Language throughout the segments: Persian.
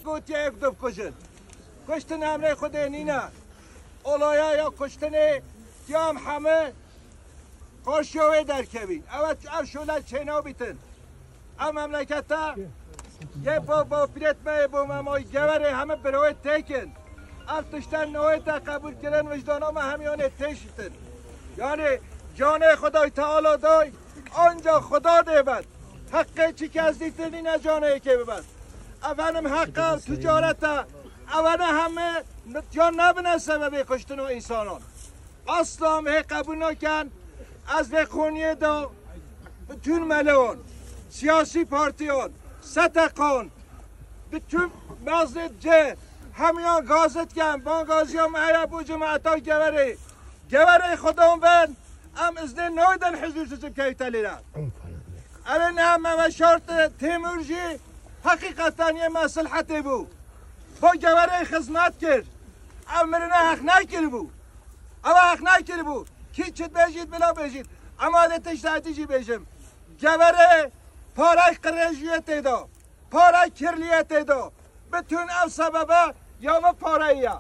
گوتی یک دو کشن کشتن امره خود نینه اولایا یا کشتن دیام همه قاشوه در کبین او شوله چینا بیتن او مملکتا یه با پیرت مه با ممای گوره همه بروی تکن او تشتن نوی تا قبول کرن وجدان همه همیانه تشتن یعنی جان خدای تعالی دای آنجا خدا دیبد حقه چی که از دیتن این جانه که ببد اولم حق تجارت اول همه جان نبنه سبب کشتن و انسانان اصلا همه قبول نکن از وقونیه دا بتون ملون سیاسی پارتیون ستقان بتون مزد جه همیان گازت کن بانگازی هم ایره بو جماعتا گوره خودم بن ام ازده نویدن حضور سسب که تلیره الان همه و شرط تیمورجی حقیقتا یه مصلحتی بو با گوره خدمت کرد امرنا حق نکر بو اما حق نکر بو کی چت بجید بلا بجید اما دتش تحتیجی بجم گوره پارای قرنجیت دا پارای کرلیت دا بتون او سببه یا ما پاراییه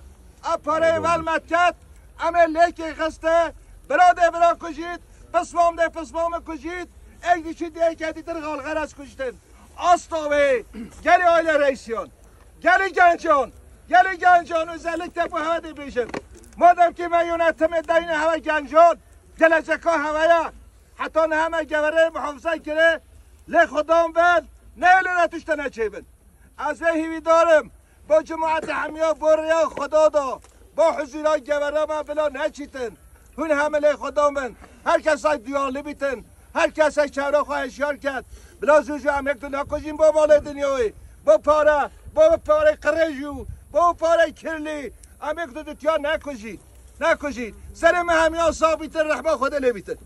او پارای ولمت کرد اما لیکی خسته براده برا کشید پسمام ده پسمام کشید ایک دیشید دیگه کدی در غالغر از کشتن آستاوه گلی آیل رئیسیان گلی گنجان özellikle bu havada بیشم madem ki ben yönetim دین هوا گنجان gelecek havaya hatta ne همه گوره محافظه کره لی خدام بد نه ایلونه توشته نچیبن از هیوی دارم با جماعت همیا بریا خدا دا با حضورای گوره ما بلا نچیتن اون همه لی خدام بد هر کس های دیالی بیتن هر کس های چهره خواهی شار کرد بلا زوجو هم یک دنیا کجیم با مال دنیایی با پاره قرجو با پاره کرلی هم یک دو تیا نکشید سر ما همیا ثابت رحمه خود لیبیتن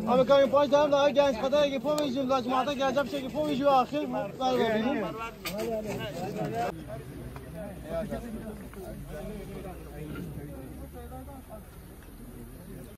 Abi kayın payı tamam daha genç kadar yapamayacağım lacmada geleceğim şey yapamayacağım ahir ver